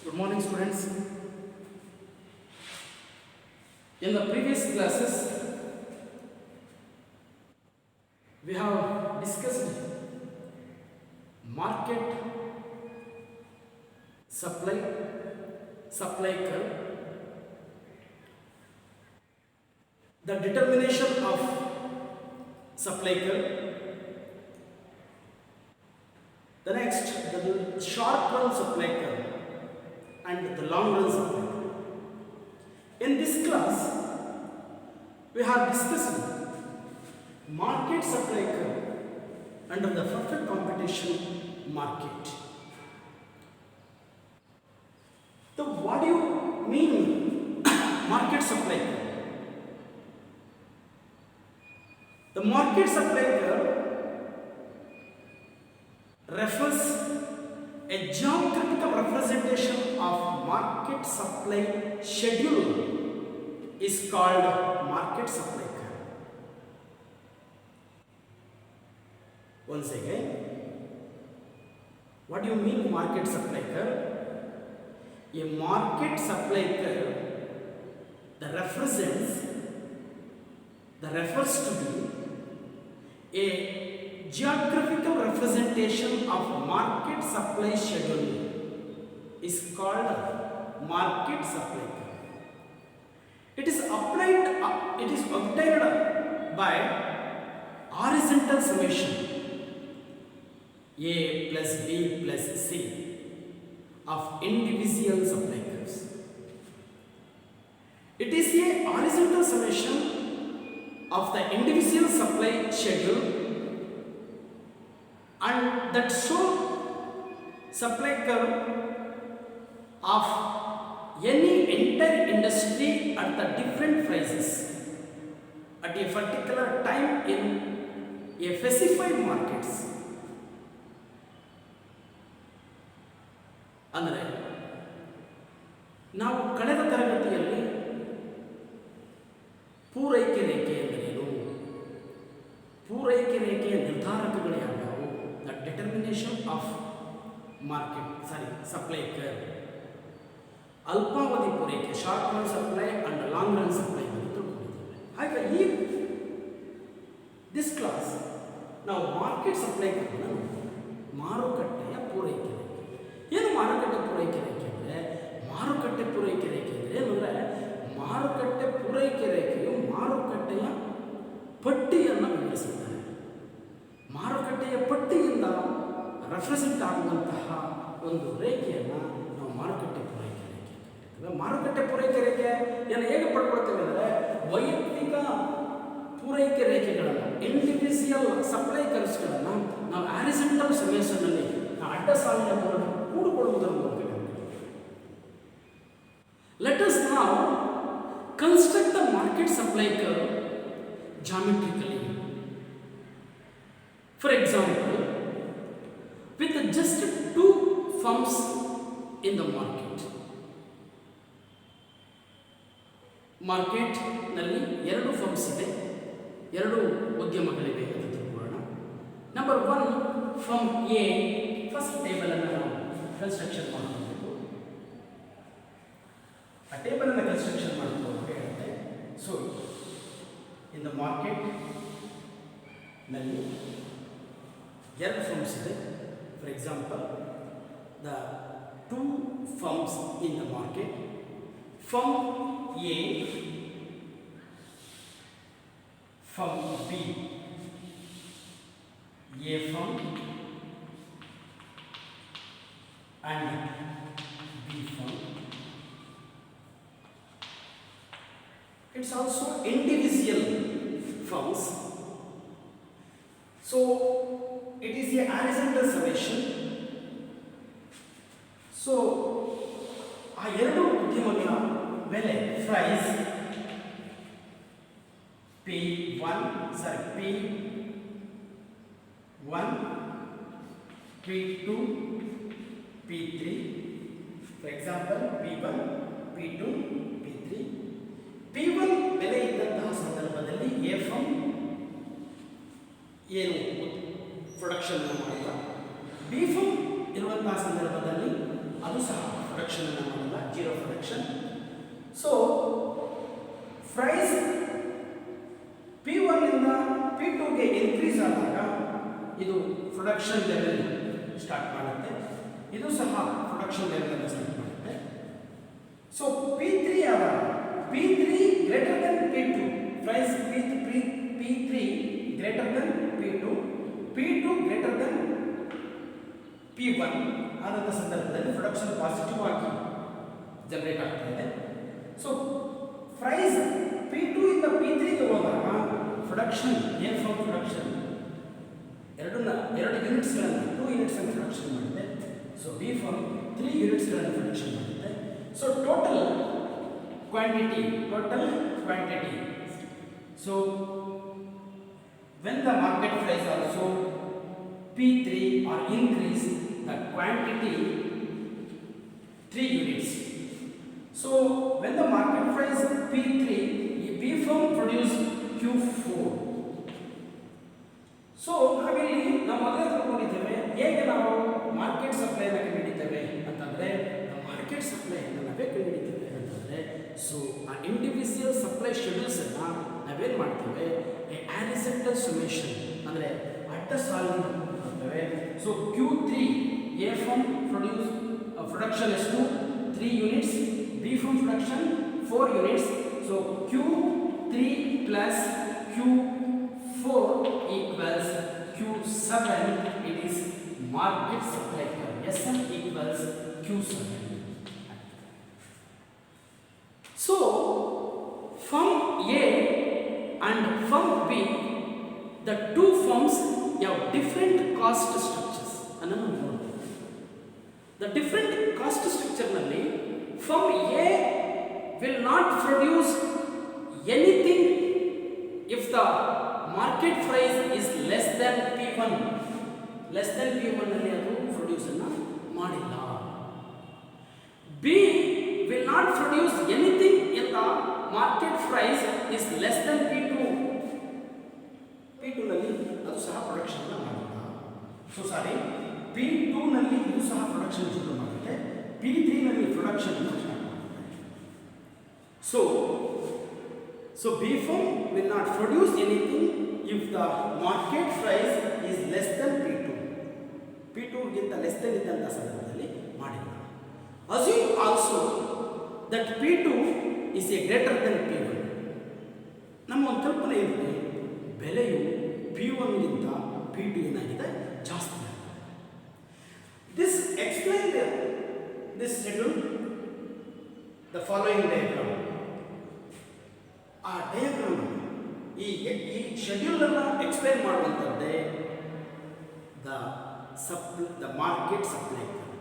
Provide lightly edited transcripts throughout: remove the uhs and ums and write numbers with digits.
Good morning, students. In the previous classes, we have discussed market supply curve, the determination of supply curve. The next, the short run supply curve and the long run supply curve. In this class, we have discussed market supply curve under the perfect competition market. So, what do you mean market supply curve? The market supply curve refers a geographical representation of market supply schedule is called market supply curve. Once again, what do you mean market supply curve? A market supply curve that refers to be a geographical representation of market supply schedule is called market supply curve. It is obtained by horizontal summation A plus B plus C of individual supply curves. It is a horizontal summation of the individual supply schedule and that show supply curve of any entire industry at the different prices at a particular time in a specified markets. ಅಂದರೆ ನಾವು ಕಳೆದ ತರಗತಿಯಲ್ಲಿ ಪೂರೈಕೆ ರೇಖೆ ಎಂದರೇನು, ಪೂರೈಕೆ ರೇಖೆಯ ನಿರ್ಧಾರಕಗಳು ಯಾವುವು, the determination of supply curve, ಅಲ್ಪಾವಧಿ ಪೂರೈಕೆ short run supply and long run supply ಅಂತ ತಿಳ್ಕೊಂಡಿದ್ದೇವೆ. ಹಾಗಾಗಿ ಈ ದಿಸ್ ಕ್ಲಾಸ್ ನಾವು ಮಾರ್ಕೆಟ್ ಸಪ್ಲೈ ಕರ್ವ್ ಮಾರುಕಟ್ಟೆಯ ಪೂರೈಕೆ ರೇಖೆ. ಏನು ಮಾರುಕಟ್ಟೆ ಪೂರೈಕೆ ರೇಖೆ ಅಂದರೆ? ಮಾರುಕಟ್ಟೆ ಪೂರೈಕೆ ರೇಖೆ ಅಂದರೆ ಏನಂದರೆ ಮಾರುಕಟ್ಟೆ ಪೂರೈಕೆ ರೇಖೆಯು ಮಾರುಕಟ್ಟೆಯ ಪಟ್ಟಿಯನ್ನು ವಿವರಿಸುತ್ತದೆ. ಮಾರುಕಟ್ಟೆಯ ಪಟ್ಟಿಯಿಂದ ರೆಪ್ರೆಸೆಂಟ್ ಆಗುವಂತಹ ಒಂದು ರೇಖೆಯನ್ನು ನಾವು ಮಾರುಕಟ್ಟೆ ಪೂರೈಕೆ ರೇಖೆ ಅಂತ. ಮಾರುಕಟ್ಟೆ ಪೂರೈಕೆ ರೇಖೆಯನ್ನು ಹೇಗೆ ಪಡ್ಕೊಳ್ತೇವೆ ಅಂದರೆ ವೈಯಕ್ತಿಕ ಪೂರೈಕೆ ರೇಖೆಗಳನ್ನು, ಇಂಡಿವಿಜುವಲ್ ಸಪ್ಲೈ ಕರ್ವ್ಸ್ಗಳನ್ನು ನಾವು ಹಾರಿಜಾಂಟಲ್ ಸಮೇಷನ್ನಲ್ಲಿ ಅಡ್ಡ ಸಾಲಿನ ಮೂಲಕ ಕೂಡಿಕೊಳ್ಳುವುದರ ಮೂಲಕ. Let us now construct the market supply curve geometrically. For example, with just two firms in the market. ಮಾರ್ಕೆಟ್ನಲ್ಲಿ ಎರಡು ಫರ್ಮ್ಸ್ ಇದೆ, ಎರಡು ಉದ್ಯಮಗಳಿವೆ ಅಂತ ತಿಳ್ಕೊಳ್ಳೋಣ. Number one, firm A. First ಟೇಬಲನ್ನು ನಾವು ಕನ್ಸ್ಟ್ರಕ್ಷನ್ ಮಾಡ್ಕೋಬೇಕು. ಆ ಟೇಬಲನ್ನು ಕನ್ಸ್ಟ್ರಕ್ಷನ್ ಮಾಡ್ಕೋಬೇಕು ಹೇಳುತ್ತೆ. ಸೊ ಇನ್ ದ ಮಾರ್ಕೆಟ್ನಲ್ಲಿ ಎರಡು ಫರ್ಮ್ಸ್ ಇದೆ. For example, the two firms in the market, firm A, firm B. A firm and B firm. It's also individual firms. So it is a horizontal summation. So ಆ ಎರಡು ಉದ್ಯಮಗಳ ಬೆಲೆ price P1, P2, P3. For example, P1, P2, P3. P1 ಬೆಲೆ ಇದ್ದಂತಹ ಸಂದರ್ಭದಲ್ಲಿ A firm ಏನು production ಮಾಡ್ತಾ, B firm ಇರುವಂತಹ ಸಂದರ್ಭದಲ್ಲಿ ಅದು ಸಹ ಪ್ರೊಡಕ್ಷನ್ ಪ್ರೊಡಕ್ಷನ್ ಅನ್ನು ಮಾಡಲ್ಲ, zero production. So price P1 ಇಂದ P2ಗೆ ಇನ್ಕ್ರೀಸ್ ಆದಾಗ ಇದು ಪ್ರೊಡಕ್ಷನ್ ಲೆವೆಲ್ ಸ್ಟಾರ್ಟ್ ಮಾಡುತ್ತೆ, ಇದು ಸಹ ಪ್ರೊಡಕ್ಷನ್ ಲೆವೆಲ್ ಅನ್ನು ಸ್ಟಾರ್ಟ್ ಮಾಡುತ್ತೆ. ಸೊ P3 ಆದಾಗ P3 greater than P2, price P3 greater than P2, P2 greater than P1 ಆದಂಥ ಸಂದರ್ಭದಲ್ಲಿ ಪ್ರೊಡಕ್ಷನ್ ಪಾಸಿಟಿವ್ ಆಗಿ ಜನರೇಟ್ ಆಗ್ತಾ ಇದೆ. ಸೊ ಪ್ರೈಸ್ P2 ಇಂದ P3ಗೆ ಹೋದಾಗ ಪ್ರೊಡಕ್ಷನ್ ಏರ್ ಫ್ರಮ್ ಪ್ರೊಡಕ್ಷನ್ ಎರಡು ಯೂನಿಟ್ಸ್ಗಳನ್ನು 2 ಯೂನಿಟ್ಸ್ ಪ್ರೊಡಕ್ಷನ್ ಮಾಡಿದೆ. ಸೊ ಬಿ ಫ್ರಮ್ 3 ಯೂನಿಟ್ಸ್ಗಳನ್ನು ಪ್ರೊಡಕ್ಷನ್ ಮಾಡಿದೆ. So total quantity. So when the market price also P3 or increase the quantity 3 units. So when the market price P3, B firm produce Q4. So ಹಾಗಾಗಿ ನಾವು ಮೊದಲೇ ತಿಳ್ಕೊಂಡಿದ್ದೇವೆ ಹೇಗೆ ನಾವು market ಸಪ್ಲೈನ ಕಂಡುಹಿಡಿತೇವೆ ಅಂತಂದರೆ, market ಸಪ್ಲೈನ ನಾವೇ ಕಂಡುಹಿಡಿತೇವೆ ಅಂತಂದರೆ, so ಆ ಇಂಡಿವಿಜುವಲ್ ಸಪ್ಲೈ ಶೆಡ್ಯೂಲ್ಸನ್ನು ನಾವೇನು ಮಾಡ್ತೇವೆ, ಆರಿಸೆಂಟಲ್ ಸುಮೇಷನ್ ಅಂದರೆ ಅಡ್ಡ ಸಾಲಿನಿಂದ ಮಾಡ್ತೇವೆ. So Q3 A firm production ಎಷ್ಟು 3 units, B firm production 4 units. So Q3 plus Q4 equals Q7. It is market supply curve. SM equals Q7. So firm A and firm B, the two firms have different cost structures. The different cost structure nalli firm A will not produce anything if the market price is less than P1 ನಲ್ಲಿ ಅದು produce ಅನ್ನು ಮಾಡಿಲ್ಲ. B will not produce anything if the market price is less than P2 ನಲ್ಲಿ ಅದು ಸಹ production ಅನ್ನು ಮಾಡಿಲ್ಲ. So sorry, P2 ನಲ್ಲಿ ಇದು ಸಹ ಪ್ರೊಡಕ್ಷನ್ ಶುರು ಮಾಡುತ್ತೆ, P3 ನಲ್ಲಿ ಪ್ರೊಡಕ್ಷನ್ ಅನ್ನು ಸ್ಟಾರ್ಟ್ ಮಾಡುತ್ತೆ. So B firm will not produce anything if the market price is less than P2 ಗಿಂತ ಲೆಸ್ ದೆನ್ ಇದ್ದಂಥ ಸಂದರ್ಭದಲ್ಲಿ ಮಾಡಿಲ್ಲ. Assume also that P2 is a greater than P1. ನಮ್ಮ ಒಂದು ಕಲ್ಪನೆ ಇದೆ, ಬೆಲೆಯು P1 ಗಿಂತ P2 ಏನಾಗಿದೆ ಜಾಸ್ತಿ ಆಗಿದೆ. This explain this schedule, the following diagram. ಆ ಡಯಾಗ್ರಾಮ್ ಈ ಶೆಡ್ಯೂಲ್ ಅನ್ನು explain ಮಾಡುವಂಥದ್ದೇ the market supply curve.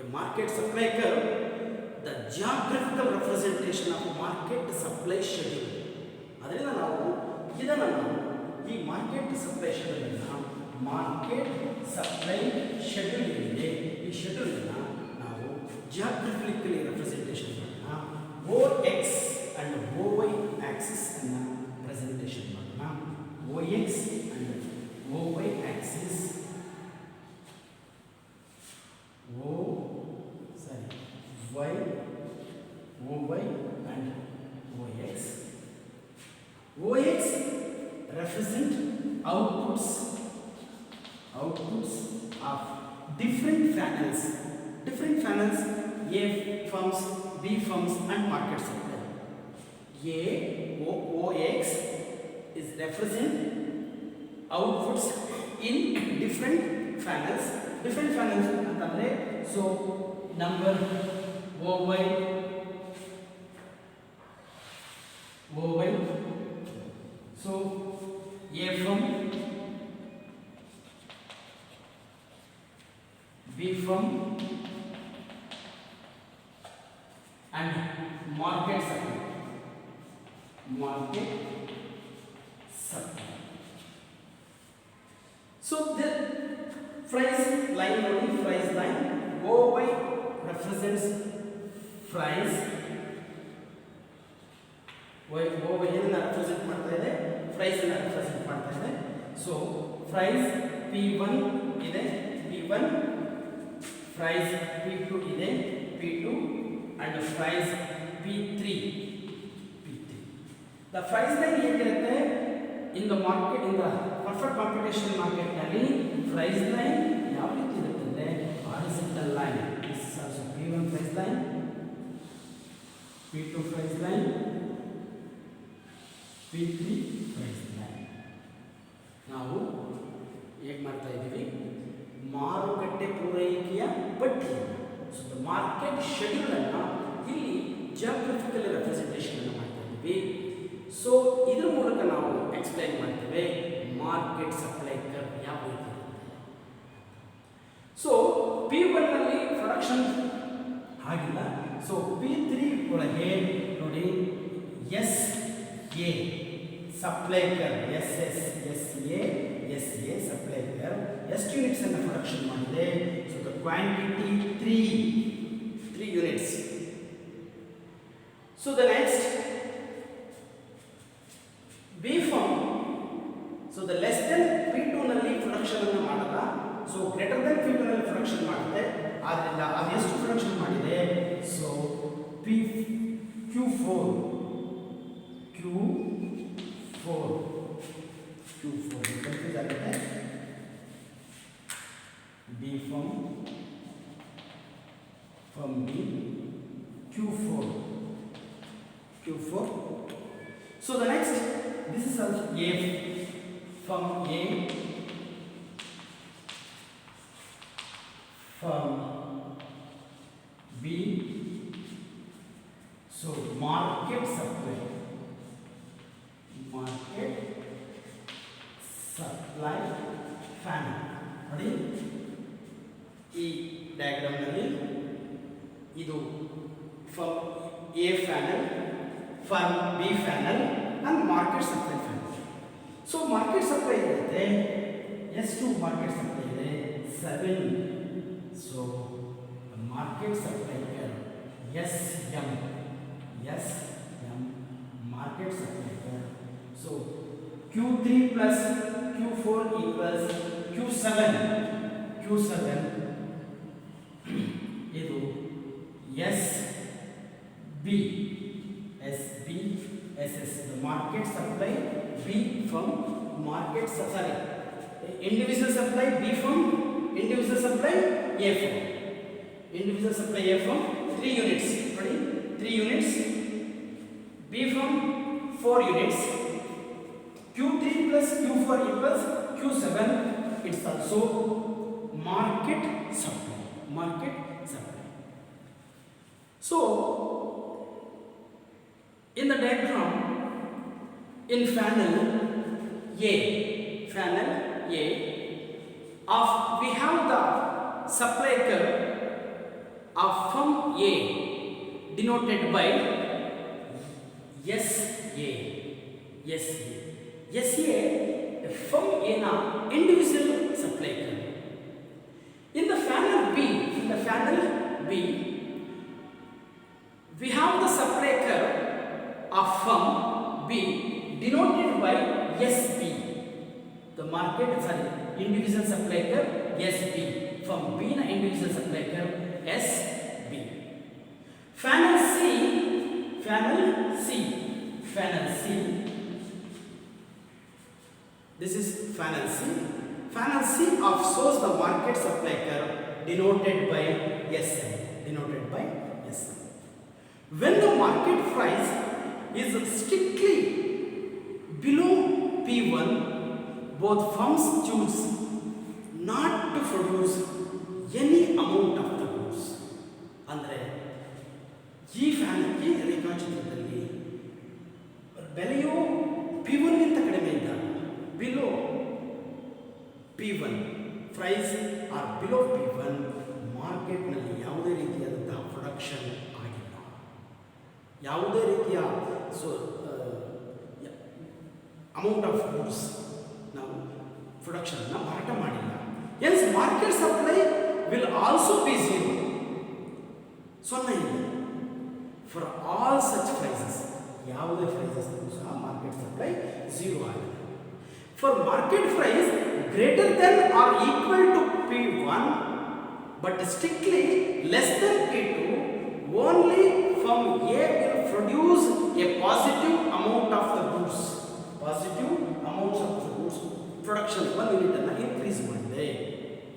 A market supply curve, the geographical representation of market supply schedule. ಅದರಿಂದ ನಾವು ಈ ಮಾರ್ಕೆಟ್ ಸಪ್ಲೈ ಶೆಡ್ಯೂಲ್ ಅನ್ನು ಮಾರ್ಕೆಟ್ ಸಪ್ಲೈ ಶೆಡ್ಯೂಲ್ ಏನಿದೆ ಈ schedule ಅನ್ನು ನಾವು ಜಿಯೋಗ್ರಫಿಕಲಿ ರೆಪ್ರೆಸೆಂಟೇಷನ್ ಮಾಡೋಣ. OX and OY axis ಅನ್ನು ಪ್ರೆಸೆಂಟೇಷನ್ ಮಾಡೋಣ. OX and OY axis, Y, OY and OX. OX represent outputs of different funnels. A firms, B firms and market supply. OX is represent outputs in different funnels ಅಂತಂದ್ರೆ, so number OY, so A firm, B firm and market supply. So the price line OY represents price. OY ಏನನ್ನ represent ಮಾಡ್ತಾ ಇದೆ, price ಅನ್ನು represent ಮಾಡ್ತಾ ಇದೆ. So price P1 ಇದೆ, P1 price P2 ಇದೆ, P2 and price P3. The price line ಹೇಗಿರುತ್ತೆ in the market, in the perfect competition market ನಲ್ಲಿ price line ಯಾವ ರೀತಿ ಇರುತ್ತೆ ಅಂದ್ರೆ horizontal line. This is also P1 price line, P2 price line, P3 price line. ನಾವು ಹೇಗೆ ಮಾಡ್ತಾ ಇದ್ದೀವಿ, ಮಾರುಕಟ್ಟೆ ಪೂರೈಕೆಯ ಪಟ್ಟಿ, ಸೊ ದ ಮಾರ್ಕೆಟ್ ಶೆಡ್ಯೂಲ್ ಅನ್ನು ಇಲ್ಲಿ ಜಿಯೋಗ್ರಫಿಕಲ್ ರೆಪ್ರೆಸೆಂಟೇಷನ್ ಅನ್ನು ಮಾಡ್ತಾ ಇದ್ದೀವಿ. ಸೊ ಇದ್ರ ಮೂಲಕ ನಾವು ಎಕ್ಸ್ಪ್ಲೈನ್ ಮಾಡ್ತೇವೆ ಮಾರ್ಕೆಟ್ ಸಪ್ಲೈ ಕರ್ವ್ ಯಾವ ರೀತಿ ಇರುತ್ತೆ. ಸೊ P1 ನಲ್ಲಿ ಪ್ರೊಡಕ್ಷನ್ ಆಗಿಲ್ಲ, ಸೊ P3 ಒಳಗೆ ನೋಡಿ as a supply curve, as a supply curve ಎಷ್ಟು ಯೂನಿಟ್ಸ್ ಅನ್ನು ಪ್ರೊಡಕ್ಷನ್ ಮಾಡಿದೆ. So the quantity 3 units. So the next B firm, so the less than P2 ನಲ್ಲಿ ಪ್ರೊಡಕ್ಷನ್ ಅನ್ನು ಮಾಡಲ್ಲ, ಸೊ ಗ್ರೇಟರ್ ದೆನ್ P2 ನಲ್ಲಿ production ಮಾಡುತ್ತೆ. ಆದ್ದರಿಂದ ಅದು ಎಷ್ಟು ಪ್ರೊಡಕ್ಷನ್ ಮಾಡಿದೆ, ಸೊ Q4 ಕನ್ಫ್ಯೂಸ್ ಆಗುತ್ತೆ. B from B, Q4. So the next, this is also A from A, from B. So market supply fan. ನೋಡಿ ಈ ಡಯಾಗ್ರಾಮ್ ನಲ್ಲಿ ಇದು from A panel, from B panel and market supply fan. So market supply ಇರುತ್ತೆ, ಎಷ್ಟು market supply ಇದೆ 7. So market supply SM market supply curve. So Q3 plus Q4 equals Q7 ಇದು SB SS, the market supply B from individual supply B from individual supply A from 3 units, 3 units, B from 4 units, Q3 plus Q4 equals Q7. It's also market supply. So in the diagram, in panel A, we have the supply curve of from A denoted by SA from A na individual supply curve. In the panel B, we have the supply curve of from B denoted by SB, the individual supply curve SB, from B na individual supply curve SB. Panel C, this is panel C of shows the market supply curve denoted by SM. When the market price is strictly below P1, both firms choose not to produce any amount of the goods. ಅಂದರೆ ಈ ಫ್ಯಾನ್ಗೆ ರೇಖಾಚಿತ್ರದಲ್ಲಿ ಬೆಲೆಯು P1 ಗಿಂತ ಕಡಿಮೆ ಇದ್ದಾಗ, below P1 price R below P1, ಮಾರ್ಕೆಟ್ನಲ್ಲಿ ಯಾವುದೇ ರೀತಿಯಾದಂತಹ ಪ್ರೊಡಕ್ಷನ್ ಆಗಿಲ್ಲ, ಯಾವುದೇ ರೀತಿಯ ಅಮೌಂಟ್ ಆಫ್ ಗೂಡ್ಸ್ ನಾವು ಪ್ರೊಡಕ್ಷನ್ನ ಮಾರಾಟ ಮಾಡಿಲ್ಲ. Hence market supply will also be 0, 0 ಇದೆ. ಫಾರ್ ಆಲ್ ಸಚ್ ಪ್ರೈಸಸ್, ಯಾವುದೇ ಪ್ರೈಸಸ್ ಸಹ ಮಾರ್ಕೆಟ್ ಸಪ್ಲೈ 0 ಆಗಿದೆ. For market price greater than or equal to P1, but strictly less than P2, only firm A will produce a positive amount of the goods. Positive amounts of the goods. Production 1 unit increase ಮಾಡಿದೆ.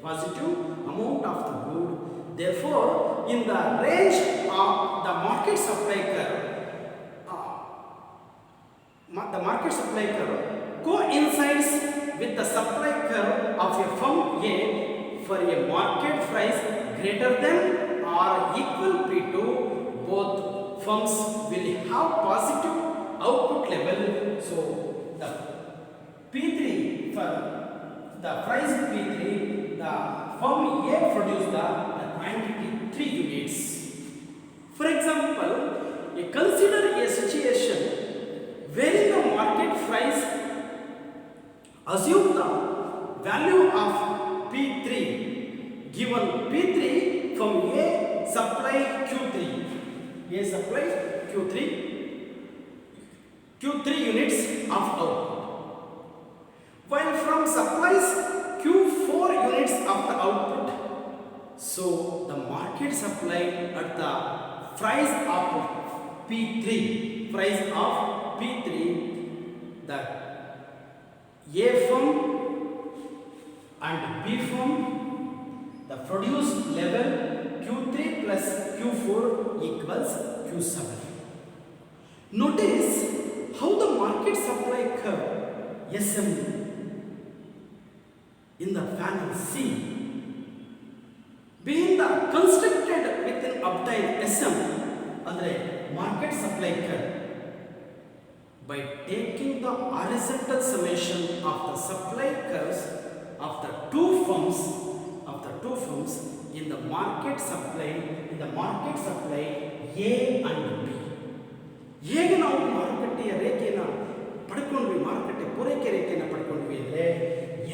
Positive amount of the good. Therefore, in the range of the market supply curve, the market supply curve coincides with the supply curve of a firm A for a market price greater than or equal P2. Both firms will have positive output level. So the P3 for the price P3, the firm A produced the quantity 3 units. For example, consider a situation wherein the market price, assume the value of P3 given P3 from A supply Q3. A supply Q3 units of output, while from supplies Q4 units of the output. So the market supply at the price of P3, the A firm and B firm, the produced level Q3 plus Q4 equals Q7. Notice how the market supply curve SM in the panel C being the constructed within obtained SM under market supply curve by taking the horizontal summation of the supply curves of the two firms in the market supply A and B. ಹೇಗೆ ನಾವು ಮಾರುಕಟ್ಟೆಯ ರೇಖೆಯನ್ನು ಪಡ್ಕೊಂಡ್ವಿ, ಮಾರುಕಟ್ಟೆ ಪೂರೈಕೆ ರೇಖೆಯನ್ನು ಪಡ್ಕೊಂಡ್ವಿ ಅಂದರೆ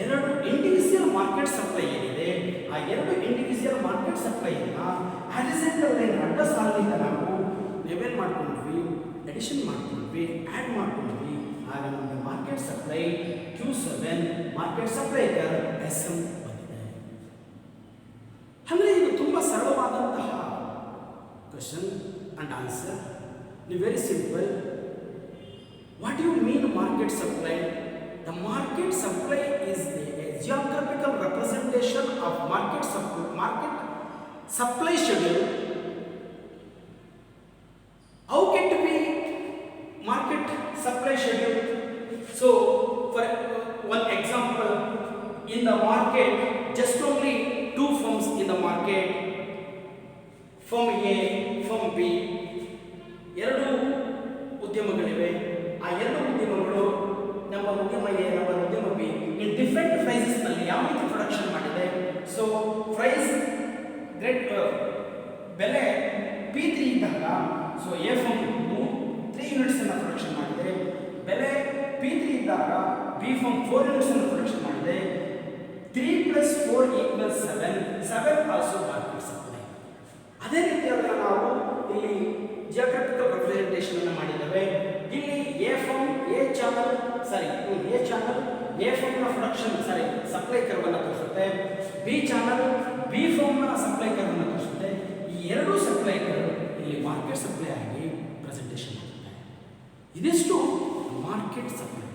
ಎರಡು individual market supply ಏನಿದೆ, ಆ ಎರಡು ಇಂಡಿವಿಜುವಲ್ ಮಾರ್ಕೆಟ್ ಸಪ್ಲೈಯನ್ನು ಹಾರಿಜಾಂಟಲ್ ಲೈನ್ ಅಡ್ಡ ಸಾಲಿನಿಂದ ನಾವು ಲೆವೆಲ್ ಮಾಡ್ಕೊಂಡ್ವಿ, ಎಡಿಷನ್ ಮಾಡ್ಕೊಂಡ್ವಿ, ಆ್ಯಡ್ ಮಾಡ್ಕೊಂಡ್ವಿ. ಆಗ ನಮಗೆ market supply Q7, market supply curve SM ಬಂದಿದೆ. ಅಂದರೆ ಇದು ತುಂಬ ಸರಳವಾದಂತಹ question and answer. Very simple. What do you mean market supply? The market supply is a geographical representation of market supply schedule. How can it be market supply schedule? So for one example, in the market, just only two firms in the market, firm A, firm B. ಎರಡು ಉದ್ಯಮಗಳಿವೆ. ಆ ಎರಡು ಉದ್ಯಮಗಳು ನಮ್ಮ ಉದ್ಯಮ A, ನಮ್ಮ ಉದ್ಯಮ B ಇನ್ different prices ನಲ್ಲಿ ಯಾವ ರೀತಿ ಪ್ರೊಡಕ್ಷನ್ ಮಾಡಿದೆ. ಸೊ ಪ್ರೈಸ್ ಬೆಲೆ P3 ಇದ್ದಾಗ, ಸೊ ಎ ಫರ್ಮ್ 3 ಯೂನಿಟ್ಸ್ ಅನ್ನು ಪ್ರೊಡಕ್ಷನ್ ಮಾಡಿದೆ. ಬೆಲೆ P3 ಇದ್ದಾಗ ಬಿ ಫರ್ಮ್ 4 ಯೂನಿಟ್ಸ್ ಅನ್ನು ಪ್ರೊಡಕ್ಷನ್ ಮಾಡಿದೆ. 3 + 4 = 7 ಆಲ್ಸೋ ಮಾರ್ಕೆಟ್ ಸಪ್ಲೈ. ಅದೇ ರೀತಿಯಾಗಿ ನಾವು ಇಲ್ಲಿ ಜಿಯೋಗ್ರಫಿಕಲ್ ರೆಪ್ರೆಸೆಂಟೇಷನ್ ಅನ್ನು ಮಾಡಿದ್ದೇವೆ. ಇಲ್ಲಿ A firm A channel A firm ನ ಪ್ರೊಡಕ್ಷನ್ ಸಪ್ಲೈ ಕರ್ವ್ ಅನ್ನು ತೋರಿಸುತ್ತೆ. ಬಿ ಚಾನಲ್ ಬಿ ಫರ್ಮ್ ನ ಸಪ್ಲೈ ಕರ್ವ್ ಅನ್ನು ತೋರಿಸುತ್ತೆ. ಈ ಎರಡು ಸಪ್ಲೈ ಕರ್ವ್ ಇಲ್ಲಿ ಮಾರ್ಕೆಟ್ ಸಪ್ಲೈ ಆಗಿ ಪ್ರೆಸೆಂಟೇಷನ್ ಮಾಡುತ್ತೆ. ಇದಿಷ್ಟು ಮಾರ್ಕೆಟ್ ಸಪ್ಲೈ.